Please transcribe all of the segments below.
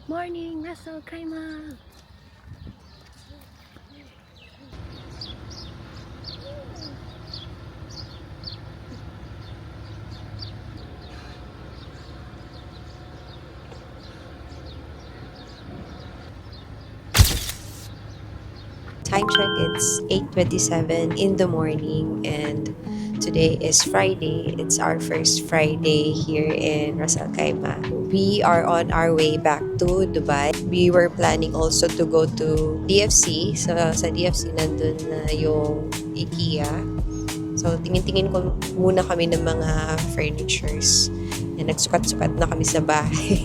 Good morning, Ras Al Khaimah! Time check, it's 8:27 in the morning and today is Friday. It's our first Friday here in Ras Al Khaimah. We are on our way back to Dubai. We were planning also to go to DFC. Sa DFC nandun na yung IKEA. So tingin-tingin ko muna kami ng mga furnitures. And nagsukat-sukat na kami sa bahay.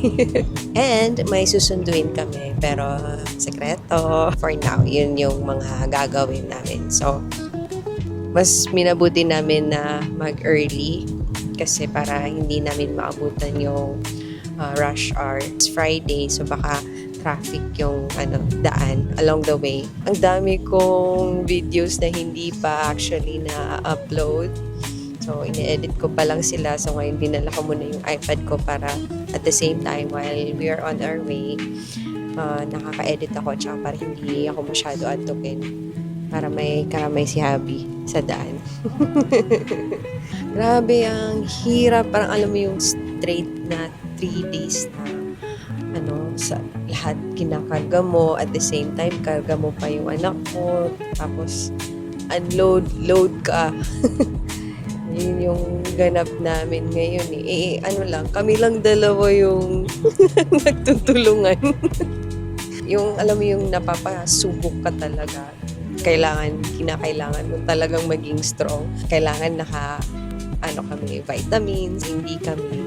And may susunduin kami. Pero sekreto. For now, yun yung mga gagawin namin. So, mas minabuti namin na mag-early. Kasi para hindi namin maabutan yung rush hour. It's Friday, so baka traffic yung daan along the way. Ang dami kong videos na hindi pa actually na-upload. So, ini-edit ko pa lang sila. So, ngayon dinala ko muna yung iPad ko para at the same time while we are on our way, nakaka-edit ako tsaka para hindi ako masyado antukin. Para may karamay si Habi sa daan. Grabe, ang hirap. Parang alam mo yung straight na 3 days na sa lahat kinakarga mo. At the same time, karga mo pa yung anak mo. Tapos, unload, load ka. Yun yung ganap namin ngayon eh. Kami lang dalawa yung nagtutulungan. Yung, alam mo yung napapasubok ka talaga. Kinakailangan mo talagang maging strong. Kailangan kami vitamins, hindi kami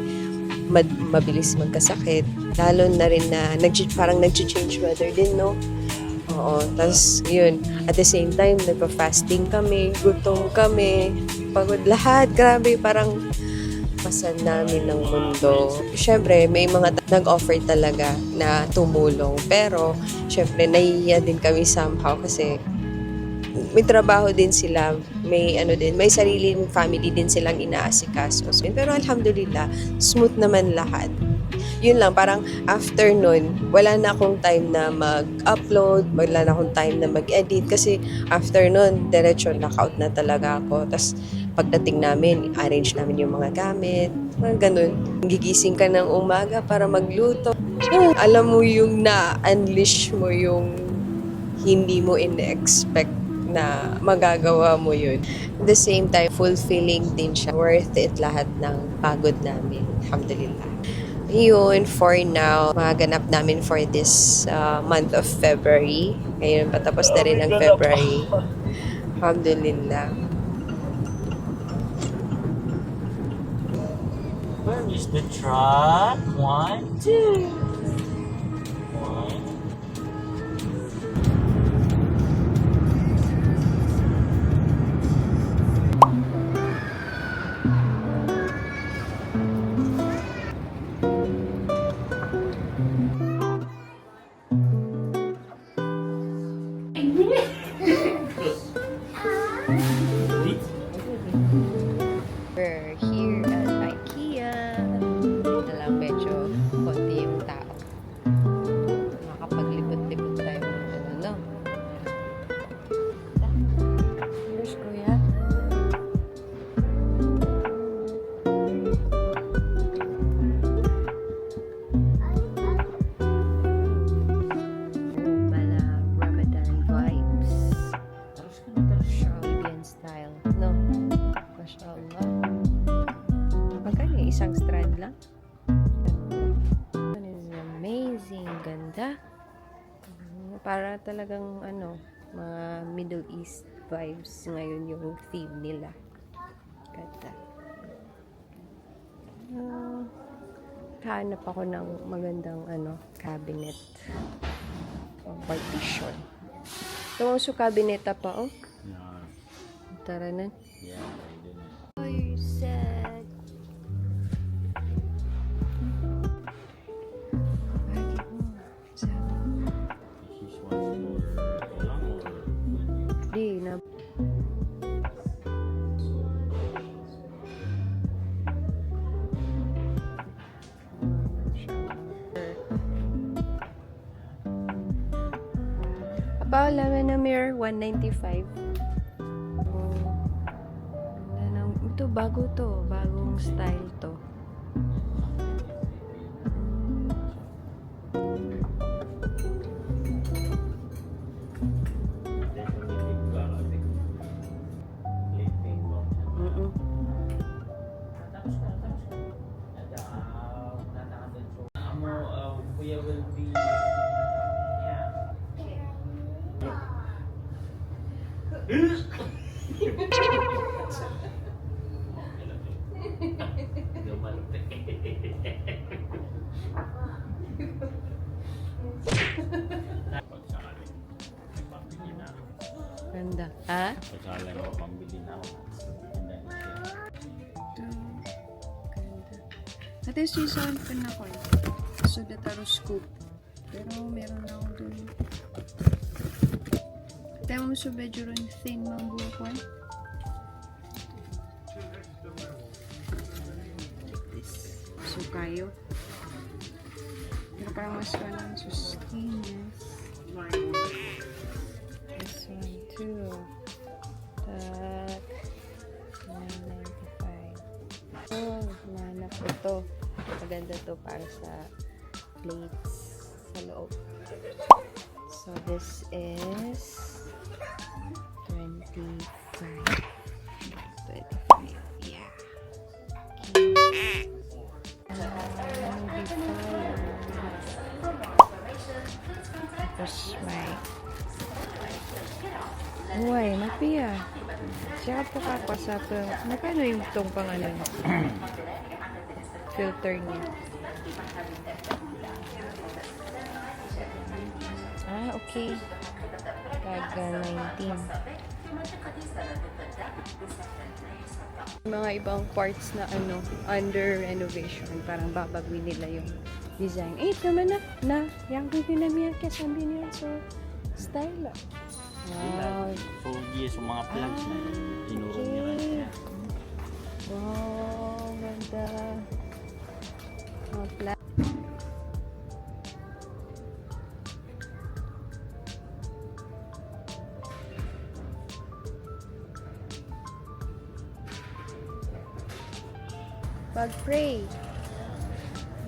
mabilis magkasakit. Lalo na rin na parang nag-change weather din, no? Oo, tapos yun, at the same time, nagpa-fasting kami, gutom kami, pagod lahat, grabe, parang pasan namin ng mundo. Siyempre, may mga nag-offer talaga na tumulong, pero siyempre, nahihiya din kami somehow kasi may trabaho din sila, may sariling family din silang inaasikaso. Pero alhamdulillah, smooth naman lahat. Yun lang, parang after nun, wala na akong time na mag-upload, wala na akong time na mag-edit kasi after nun, diretso knockout na talaga ako. Tapos pagdating namin, arrange namin yung mga gamit, mga ganun. Gigising ka ng umaga para magluto. Alam mo yung na-unleash mo yung hindi mo in-expect na magagawa mo yun. At the same time, fulfilling din siya. Worth it lahat ng pagod namin. Alhamdulillah. Yun, for now, maganap namin for this month of February. Ngayon, patapos na rin ang February. Alhamdulillah. Where is the truck? 1, 2. 1. We're here at IKEA. Ito lang, medyo konti yung tao. Makapaglibot-libot tayo ng no? Here's Kuya. Mala Ramadan vibes. Arabian style. No? Mashallah. Magkano yung isang strand lang? This is amazing. Ganda. Para talagang mga Middle East vibes ngayon yung theme nila. Ganda. Hanap ako ng magandang cabinet. Partition. Ito ang kabineta pa, oh. Yeah. Tara na. Yeah, I didn't. Oh, you're sad. Bakit mo? Sabi. She's one for long or Di na. Paul, na mirror, 195. Ito, bago to. Bagong style to. Mm-mm. Kuya will be Ganda. Ha? Pasala mo pambili na ako. Ito. Ganda. Ito yung season pa na ko. So, dataro scoop. Pero, meron na ako dun. Tayo mo sa medyo rin thin mga buwan. So, kayo. Pero parang mas ka lang sa skinless. This one too. Tak. 995. Oh, nahanap ko to. Maganda to para sa plates sa loob. So, this is 25. 25. Yeah. Tapos may buhay, mapiya. Siya po kako sa magkano yung itong pang ano filter niya. Ah, okay. Kaga 19. Mga ibang parts na ano, under renovation. Parang babagwin nila yung design. Eh, naman na. Yang pinamiyan ka sabi niya. So, style up. Wow. So, yes, yung mga plants na inuro niya kasi. Wow, ganda. Mga plant. Pag-pray.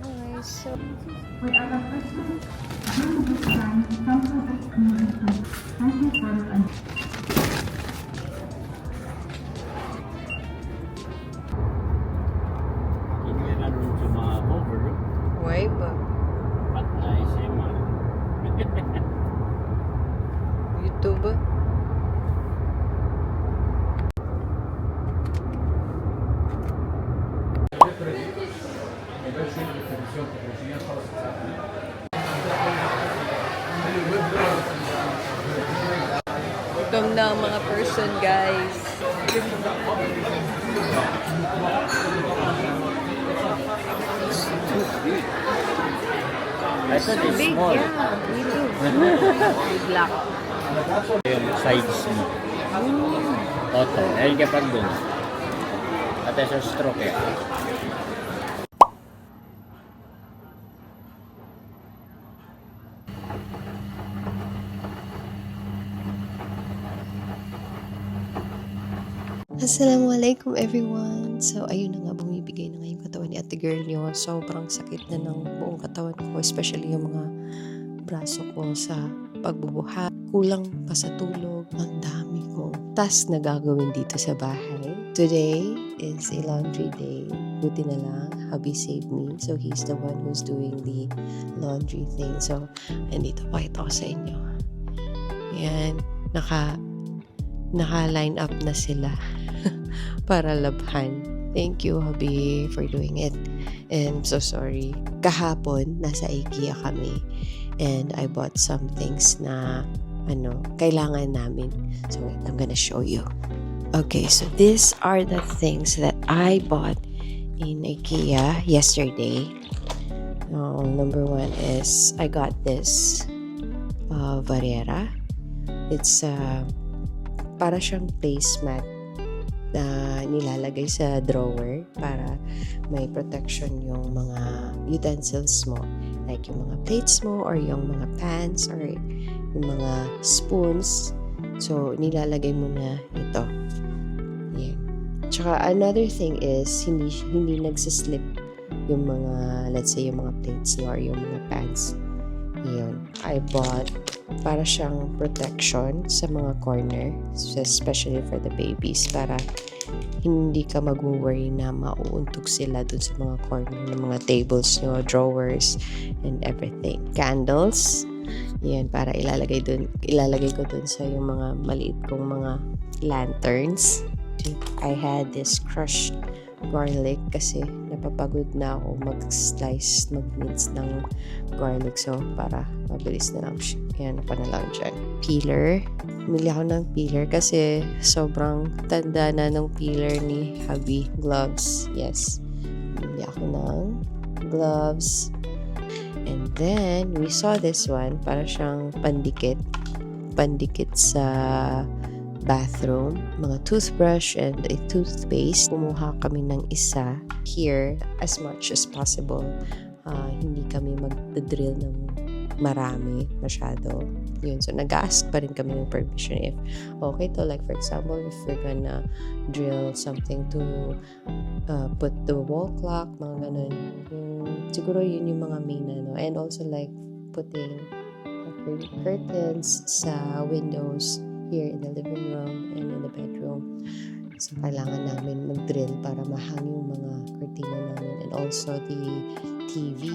Okay, so... Kinira rin sa mga cover. Why ba? Patay siya man. YouTube? Gutom na ang mga person, guys. I thought it's Big, small. yeah. Me too. Black. Yung sides mo. Toto. Dahil kapag dun. At sa stroke eh. Assalamualaikum everyone! So, ayun na nga, bumibigay na nga yung katawan ni ate girl nyo. Sobrang sakit na ng buong katawan ko, especially yung mga braso ko sa pagbubuhat. Kulang pa sa tulog. Ang dami kong task na gagawin dito sa bahay. Today is a laundry day. Buti na lang, hubby saved me. So, he's the one who's doing the laundry thing. So, andito pakita ko sa inyo. Yan, naka-line up na sila para labhan. Thank you, hubby, for doing it. And I'm so sorry. Kahapon, nasa IKEA kami. And I bought some things na kailangan namin. So wait, I'm gonna show you. Okay, so these are the things that I bought in IKEA yesterday. Number one is I got this Varera. It's para siyang placemat na nilalagay sa drawer para may protection yung mga utensils mo, like yung mga plates mo or yung mga pans or yung mga spoons. So, nilalagay mo na ito. Yan. Tsaka another thing is, hindi nagsislip yung mga, let's say, yung mga plates niyo or yung mga pans. Yun. I bought para siyang protection sa mga corner, especially for the babies, para hindi ka mag-worry na mauuntog sila dun sa mga corner ng mga tables nyo, drawers, and everything. Candles. Yan, para ilalagay ko dun sa yung mga maliit kong mga lanterns. I had this crushed garlic kasi napapagod na ako mag-mince ng garlic. So, para mabilis na lang siya. Yan, pa na lang dyan. Peeler. Bumili ako ng peeler kasi sobrang tanda na ng peeler ni hubby. Gloves. Yes. Bumili ako ng gloves. And then, we saw this one. Para siyang pandikit. Pandikit sa bathroom, mga toothbrush and a toothpaste. Kumuha kami ng isa here as much as possible. Hindi kami mag-drill ng marami masyado. Yun. So, nag-ask pa rin kami ng permission if okay to. Like, for example, if we're gonna drill something to put the wall clock, mga ganun. Siguro yun yung mga main ano. And also like putting curtains sa windows here in the living room and in the bedroom. So, kailangan namin mag-drill para mahang yung mga cortina namin. And also, the TV,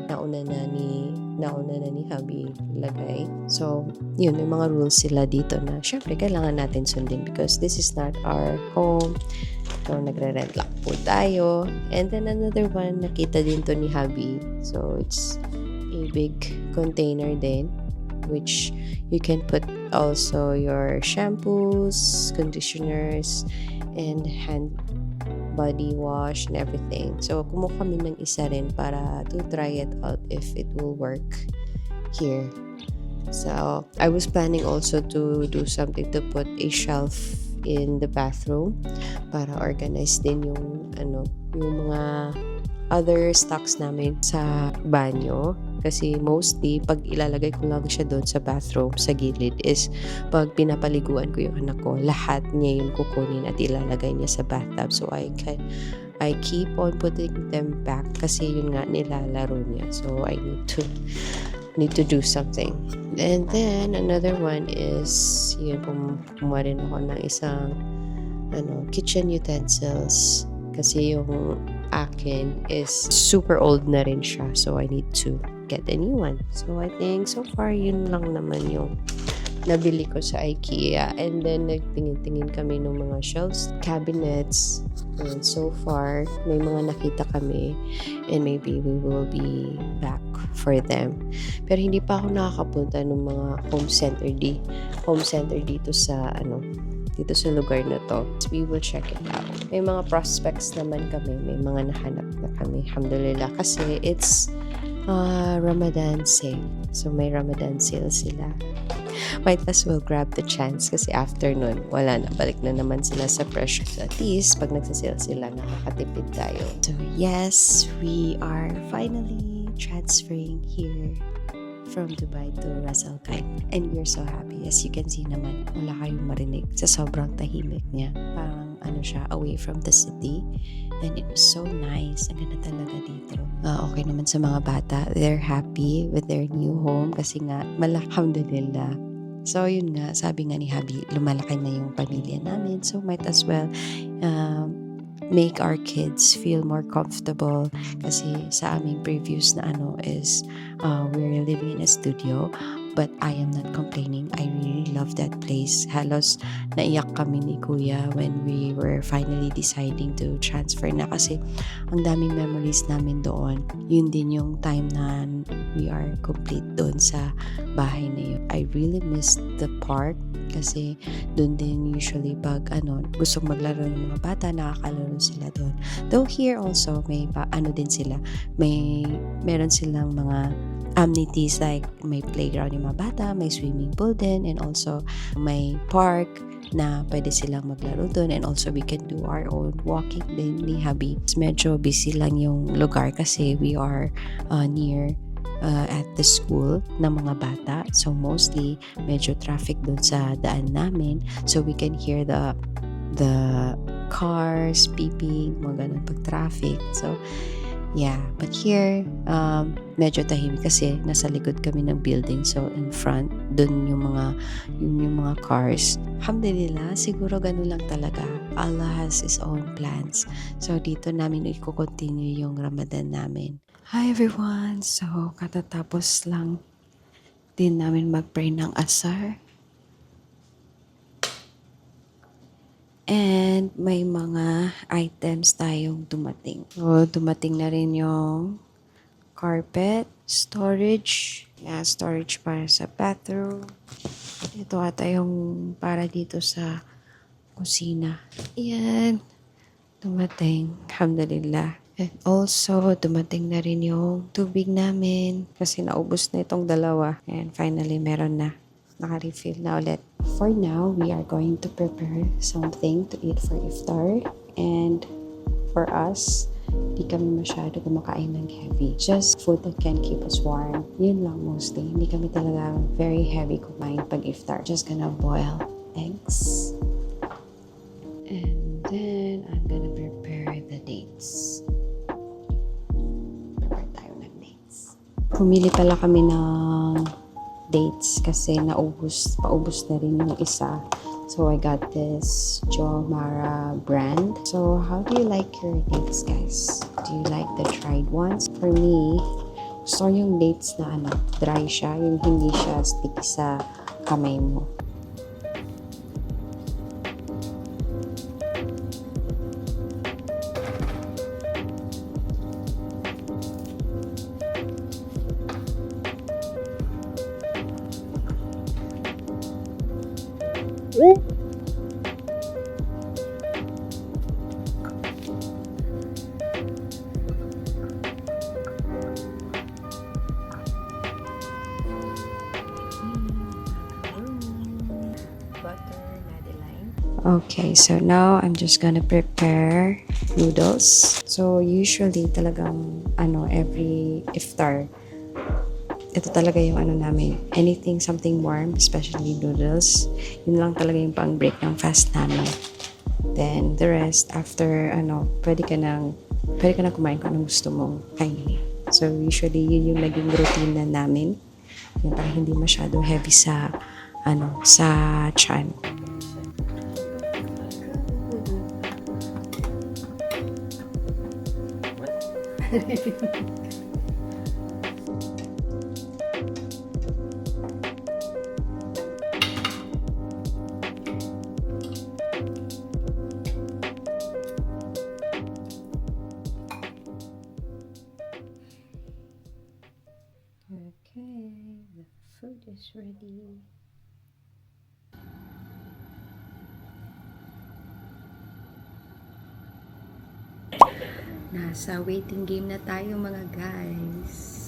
nauna na ni hubby lagay. So, yun, may mga rules sila dito na syempre kailangan natin sundin because this is not our home. So, nagre-rent lang po tayo. And then, another one, nakita din to ni hubby. So, it's a big container din which you can put also your shampoos, conditioners, and hand body wash and everything. So, kumuha kami ng isa rin para to try it out if it will work here. So, I was planning also to do something to put a shelf in the bathroom para organize din yung mga other stocks namin sa banyo. Kasi mostly, pag ilalagay ko lang siya doon sa bathroom, sa gilid, is pag pinapaliguan ko yung anak ko, lahat niya yung kukunin at ilalagay niya sa bathtub. So, I keep on putting them back kasi yun nga nilalaro niya. So, I need to do something. And then, another one is, yun, kumuha rin ako ng isang kitchen utensils. Kasi yung akin is super old na rin siya. So, I need to get a new one. So, I think so far, yun lang naman yung nabili ko sa IKEA. And then, nagtingin-tingin kami ng mga shelves, cabinets. And so far, may mga nakita kami. And maybe we will be back for them. Pero hindi pa ako nakakapunta ng mga home center dito sa lugar na to. So, we will check it out. May mga prospects naman kami. May mga nahanap na kami. Alhamdulillah. Kasi it's Ramadan sale. So, may Ramadan sale sila. Might as well grab the chance kasi after nun, wala na. Balik na naman sila sa presyo. At least, pag nagsasale sila, nakakatipid tayo. So, yes, we are finally transferring here from Dubai to Ras Al Khaimah. And we're so happy. As you can see naman, wala kayong marinig sa sobrang tahimik niya. Parang siya, away from the city. And it was so nice. Ang ganda talaga dito. Okay naman sa mga bata. They're happy with their new home kasi nga, alhamdulillah. So, yun nga, sabi nga ni hubby, lumalaki na yung pamilya namin. So, might as well make our kids feel more comfortable kasi sa aming previous na is we're living in a studio but I am not complaining. I really love that place. Halos naiyak kami ni Kuya when we were finally deciding to transfer na kasi ang daming memories namin doon. Yun din yung time na we are complete doon sa bahay na yun. I really miss the park kasi doon din usually pag gustong maglaro ng mga bata, nakakalaro sila doon. Though here also may din sila. Meron silang mga amenities like may playground yung mga bata, may swimming pool din, and also may park na pwede silang maglaro doon, and also we can do our own walking din ni hubby. Medyo busy lang yung lugar kasi we are near at the school ng mga bata. So mostly medyo traffic doon sa daan namin. So we can hear the cars beeping, mga ganun pag traffic. So yeah, but here medyo tahimik kasi nasa likod kami ng building. So in front doon yung mga cars. Alhamdulillah, siguro ganun lang talaga. Allah has His own plans. So dito namin i-continue yung Ramadan namin. Hi everyone! So katatapos lang din namin mag-pray ng asar. And may mga items tayong dumating. So, dumating na rin yung carpet, storage. Yeah, storage para sa bathroom. Ito ata yung para dito sa kusina. Yan. Dumating. Alhamdulillah. And also, dumating na rin yung tubig namin. Kasi naubos na itong dalawa. And finally, meron na. Naka-refill na ulit. For now, we are going to prepare something to eat for iftar. And for us, di kami masyado kumakain ng heavy. Just food that can keep us warm. Yun lang mostly. Hindi kami talaga very heavy kumain pag iftar. Just gonna boil eggs. And then, I'm gonna prepare the dates. Prepare tayo ng dates. Pumili pala kami ng dates kasi paubos na rin yung isa. So I got this Jo Mara brand. So how do you like your dates, guys? Do you like the dried ones? For me, gusto ko yung dates na dry siya, yung hindi siya sticky sa kamay mo. Okay, so now I'm just gonna prepare noodles. So usually talagang every iftar, ito talaga yung namin. Anything, something warm, especially noodles. Yun lang talaga yung pang-break ng fast namin. Then the rest, after pwede ka nang kumain kung anong gusto mong kainin. So usually yun yung naging routine na namin. Yung parang hindi masyado heavy sa tiyan. Okay, the food is ready. Nasa waiting game na tayo mga guys.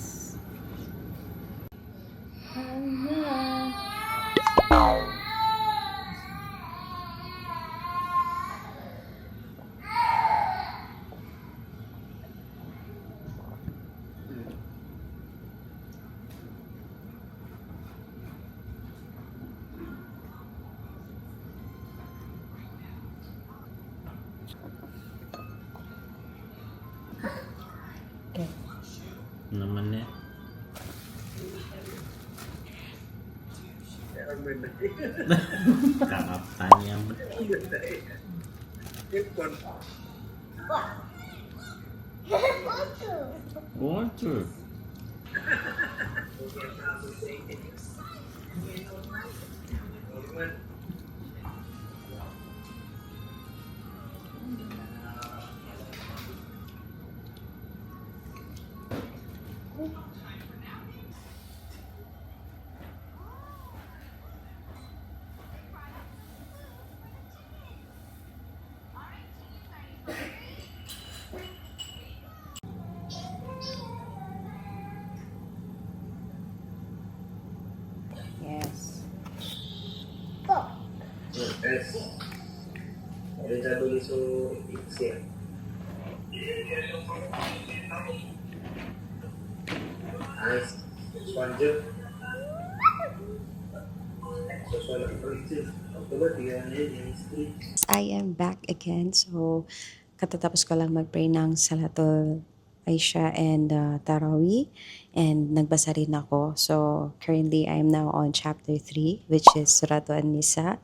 Naman eh. Kakaptan yan. Water. Yes. Es. Ahorita lo hizo Ixia. Ah, Sponsor. Social activity. October, tiyan niya yung history. I am back again. So, katatapos ko lang mag-pray ng Salatul Aisha and Taraweeh. And nagbasa rin ako. So, currently, I am now on chapter 3, which is Suratul An-Nisa.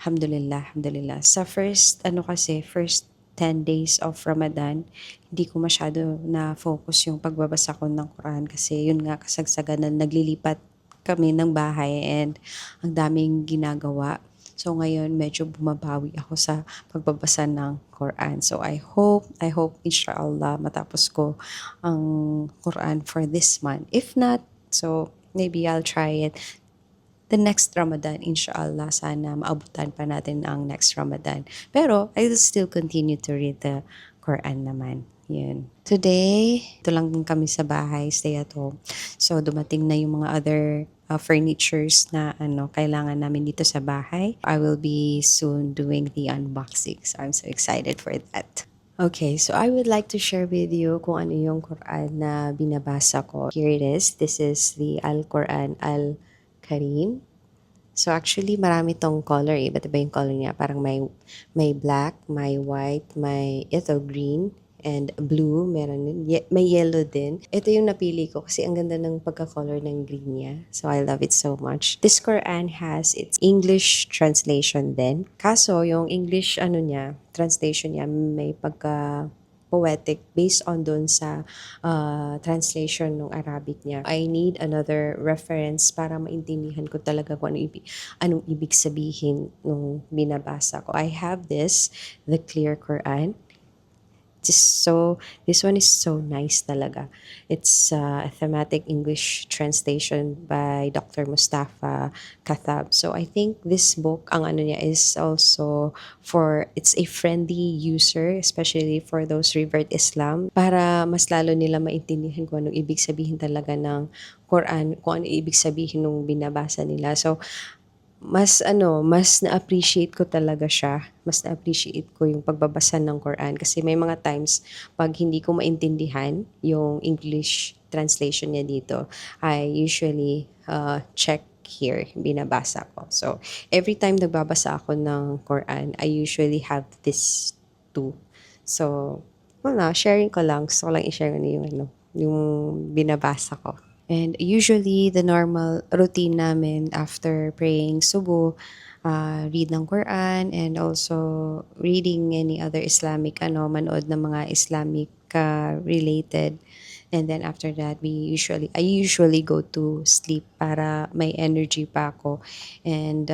Alhamdulillah, alhamdulillah. Sa first 10 days of Ramadan, hindi ko masyado na-focus yung pagbabasa ko ng Quran kasi yun nga kasagsagan na naglilipat kami ng bahay and ang daming ginagawa. So ngayon medyo bumabawi ako sa pagbabasa ng Quran. So I hope inshallah matapos ko ang Quran for this month. If not, so maybe I'll try it the next Ramadan, inshallah. Sana maabutan pa natin ang next Ramadan. Pero I will still continue to read the Quran naman. Yun. Today, ito lang kami sa bahay, stay at home. So, dumating na yung mga other furnitures na kailangan namin dito sa bahay. I will be soon doing the unboxing. So, I'm so excited for that. Okay, so I would like to share with you kung ano yung Quran na binabasa ko. Here it is. This is the Al-Quran Al-Karim. So actually, marami tong color eh. Iba't iba yung color niya. Parang may black, may white, may ito green, and blue. Meron din. May yellow din. Ito yung napili ko kasi ang ganda ng pagka-color ng green niya. So I love it so much. This Quran has its English translation din. Kaso yung English translation niya may pagka poetic based on dun sa translation ng Arabic niya. I need another reference para maintindihan ko talaga kung anong ibig sabihin nung binabasa ko. I have the Clear Quran. This one is so nice talaga. It's a thematic English translation by Dr. Mustafa Kathab. So I think this book, ang niya is also it's a friendly user, especially for those revert Islam, para mas lalo nila maintindihan kung anong ibig sabihin talaga ng Quran, kung ano ibig sabihin nung binabasa nila. So mas na-appreciate ko talaga siya. Mas na-appreciate ko yung pagbabasa ng Quran kasi may mga times pag hindi ko maintindihan yung English translation niya dito, I usually check here, binabasa ko. So, every time nagbabasa ako ng Quran, I usually have this too. So, sharing ko lang. Gusto ko lang i-share yung binabasa ko. And usually, the normal routine namin after praying subuh, read ng Quran, and also reading any other Islamic, manood ng mga Islamic related. And then after that, I usually go to sleep para may energy pa ako. And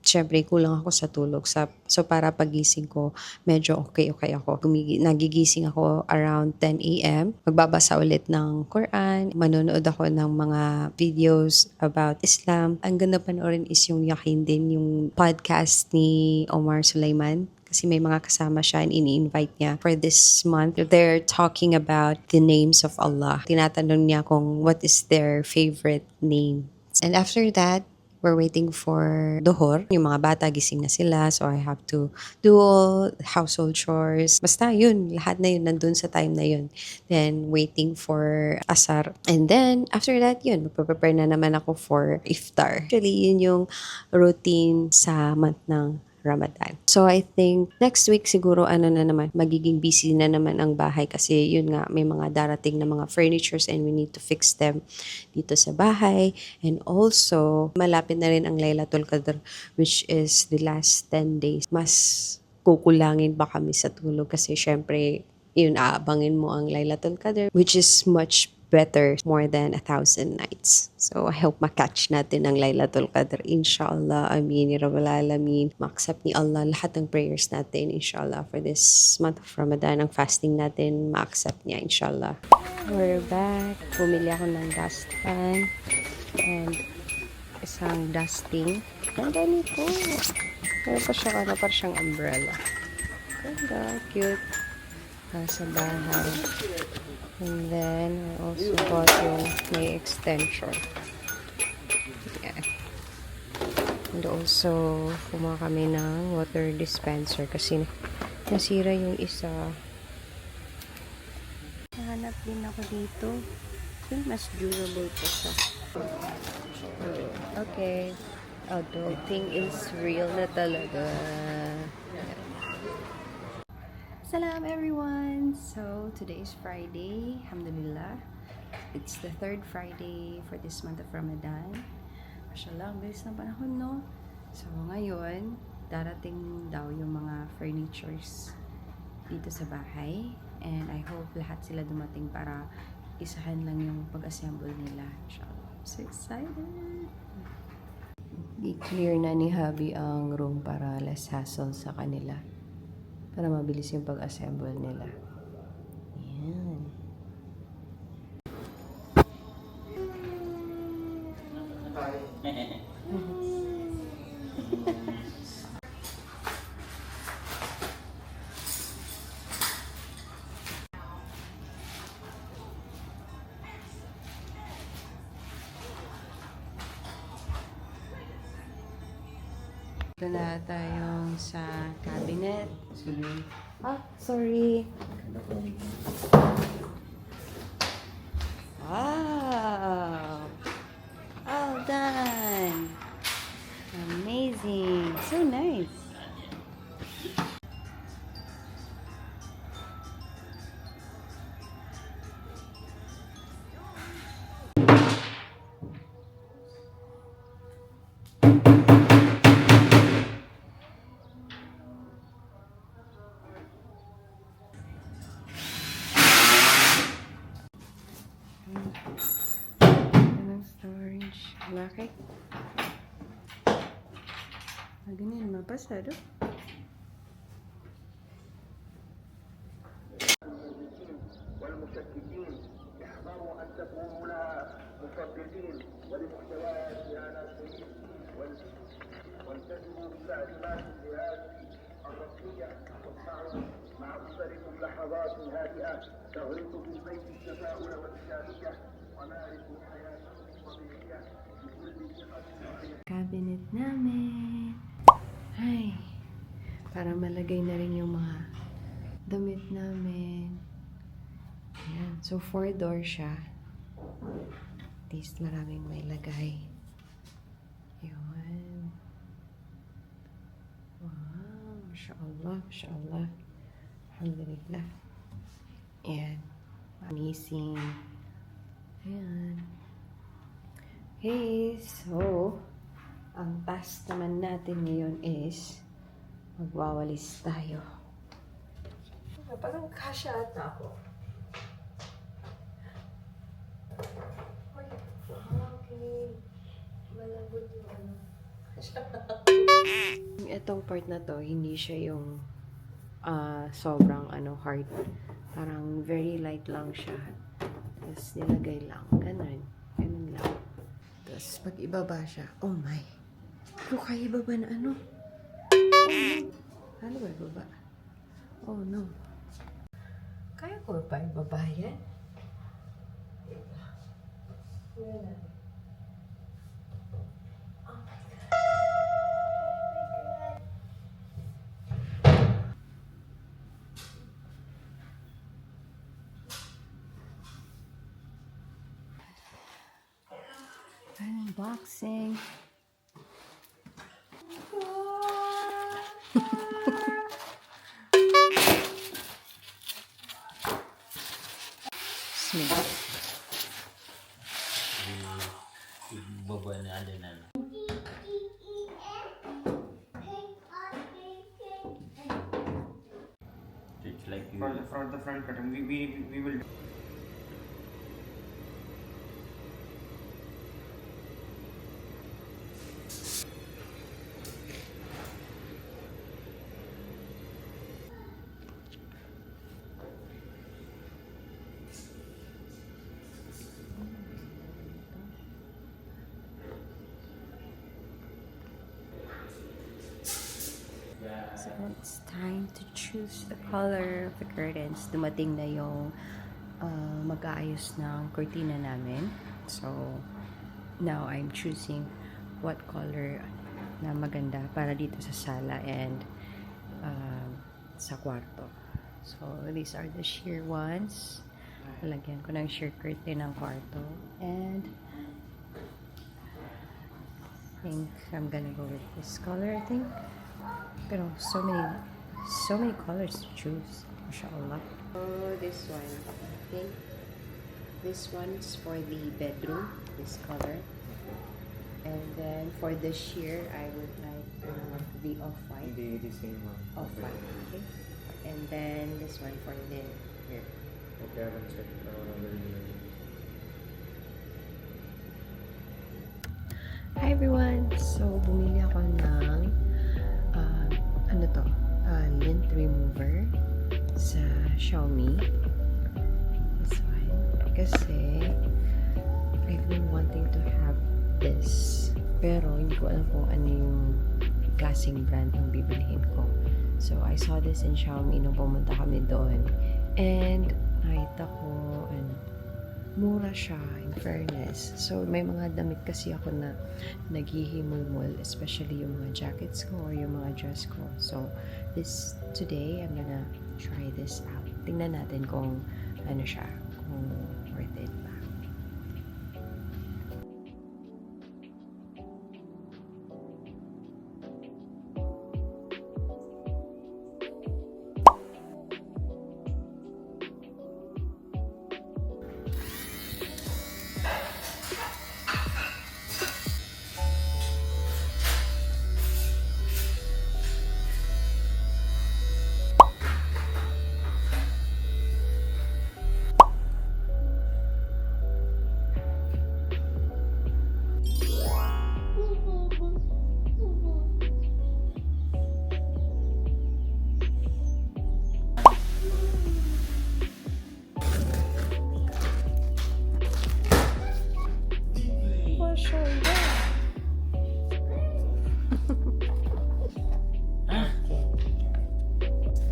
syempre, kulang ako sa tulog. So, para pagising ko, medyo okay ako. Nagigising ako around 10 a.m. Magbabasa ulit ng Quran. Manonood ako ng mga videos about Islam. Ang ganda panoorin is yung Yakin din, yung podcast ni Omar Sulaiman. Kasi may mga kasama siya and ini-invite niya for this month. They're talking about the names of Allah. Tinatanong niya kung what is their favorite name. And after that, we're waiting for Duhur. Yung mga bata, gising na sila. So, I have to do all household chores. Basta yun, lahat na yun, nandun sa time na yun. Then, waiting for Asar. And then, after that, yun, magpa-prepare na naman ako for Iftar. Actually, yun yung routine sa month ng Ramadan. So, I think next week siguro magiging busy na naman ang bahay kasi yun nga, may mga darating na mga furnitures and we need to fix them dito sa bahay. And also, malapit na rin ang Laylatul Qadr, which is the last 10 days. Mas kukulangin ba kami sa tulog kasi syempre, yun, aabangin mo ang Laylatul Qadr, which is much better, more than 1,000 nights. So, I hope makatch natin ang Laylatul Qadr. Inshallah, amin, ya Rabbal Alamin. Ma-accept ni Allah lahat ng prayers natin, inshallah, for this month of Ramadan. Ang fasting natin, ma-accept niya, inshallah. We're back. Bumili ako ng dust fan and isang dusting. Ang ganito. Meron pa siya para siyang umbrella. Ganda, cute. Sa bahay. And then, I also got yung may extension. Yeah. And also, kumuha kami ng water dispenser kasi nasira yung isa. Nahanap din ako dito. think mas durable pa siya. Okay. Adulting is real na talaga. Salam everyone! So, today is Friday. Alhamdulillah. It's the third Friday for this month of Ramadan. Mashallah, ang bilis ng panahon, no? So, ngayon, darating daw yung mga furnitures dito sa bahay. And I hope lahat sila dumating para isahan lang yung pag-assemble nila. Inshallah. I'm so excited! I-clear na ni Habi ang room para less hassle sa kanila. Para mabilis yung pag-assemble nila. Ayan. Ito na tayong sa cabinet. Sorry. Wow! All done! Amazing! So nice! Storage. Bakit? Ganyan, mapasado. والمشككين احذروا ان تكونوا لها مصدقين ولمحتوياتها ناشرين والتزموا بتعليمات الجهاز الرسميه واسمعوا مع اسركم لحظات هادئه تغرق في البيت التفاؤل والإيجابية ومارسوا حياتكم الطبيعيه بكل ثقه. Cabinet namin. Ay, para malagay na rin yung mga damit namin. Ayan. So, 4-door siya. At least maraming may lagay. Yun. Wow. MashaAllah. MashaAllah. Alhamdulillah. Ayan. Amazing. Ayan. Okay. So, ang task naman natin ngayon is magwawalis tayo. Parang kasha ata ako. Okay. Malambot yung ano. Itong part na to, hindi siya yung sobrang hard. Parang very light lang siya. Tapos nilagay lang. Ganun. Ganun lang. Tapos pag ibaba siya, oh my. Pero kaya ibaba na ano? Oh no. Ano ba ibaba? Oh no. Kaya ko ba ibaba yan? Unboxing. Bismillah. Baba na alin na. It's like you... For the front curtain, we will. So it's time to choose the color of the curtains. Dumating na yung mag-aayos ng kurtina namin. So now I'm choosing what color na maganda para dito sa sala and sa kwarto. So these are the sheer ones. Lalagyan ko ng sheer curtain ng kwarto. And I think I'm gonna go with this color, I think. Pero so many colors to choose. Mashallah. Oh, this one. I think this one's for the bedroom, this color. And then for the sheer, I would like the off-white. Hindi the same one. Off-white, okay? And then this one for the here. Okay, I will check. Hi everyone! So, bumili ako ng lint remover sa Xiaomi. This one. Kasi, I've been wanting to have this. Pero, hindi ko alam kung ano yung klaseng brand ang bibilihin ko. So, I saw this in Xiaomi nung pumunta kami doon. And, nakita ko, mura siya, in fairness. So, may mga damit kasi ako na naghihimulmul, especially yung mga jackets ko or yung mga dress ko. So, today, I'm gonna try this out. Tingnan natin kung ano siya, kung worth it ba.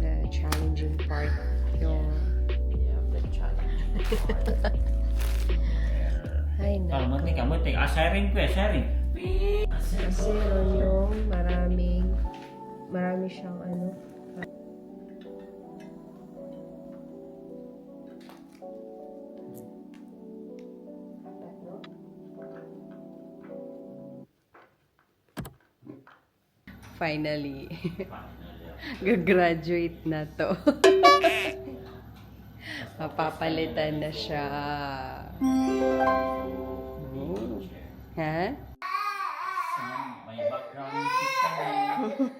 The challenging part, yung ay Kalau nako. kamu sharing ko sharing. Kasi yung marami siyang ano. Finally. Gagraduate na to. Mapapalitan na siya. Ha? May background music.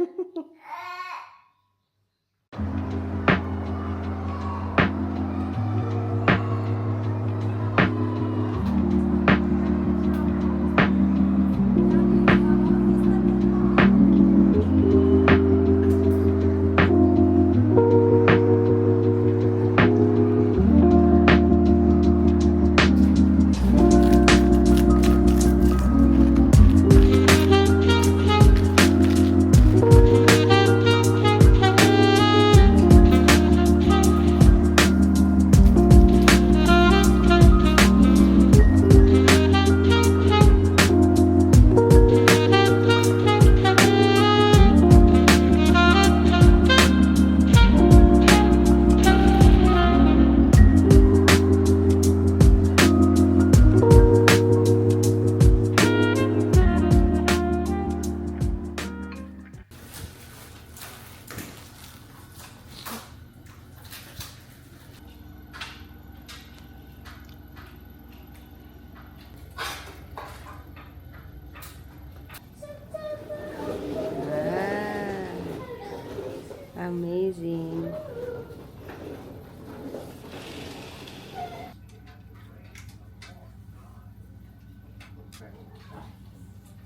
Amazing.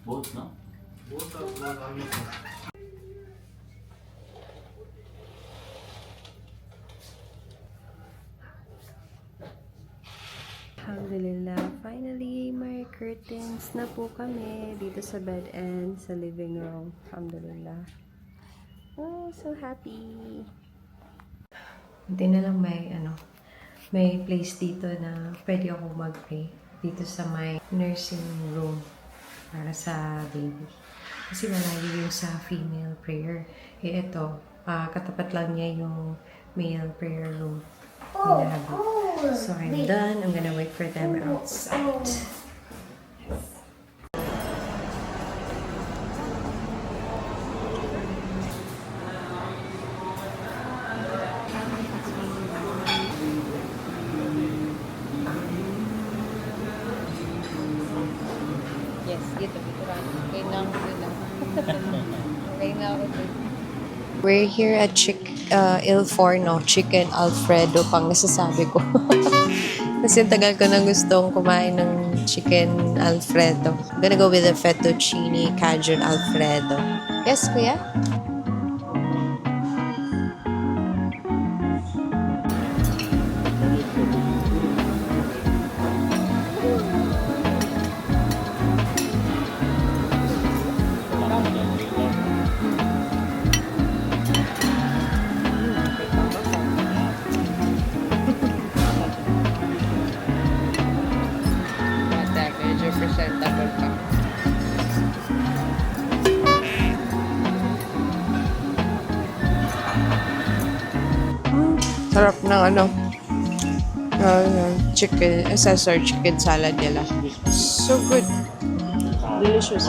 Both, no? Both are not on it. Alhamdulillah, finally, may curtains na po kami dito sa bed and sa living room. Alhamdulillah. Oh, so happy. Hindi na lang may place dito na pwede ako mag-pray dito sa my nursing room para sa baby. Kasi malayo yung sa female prayer. Ito, katapat lang niya yung male prayer room. Hinahabit. So I'm done. I'm gonna wait for them outside. Yes, dito. Okay na ako dito. Okay na ako dito. We're here at Il Forno, Chicken Alfredo, pang nasasabi ko. Kasi tagal ko nang gustong kumain ng Chicken Alfredo. I'm gonna go with the fettuccine Cajun Alfredo. Yes, kuya? Bata, medyo presentable pa. Sarap ng chicken, Caesar chicken salad nila. So good. Delicious.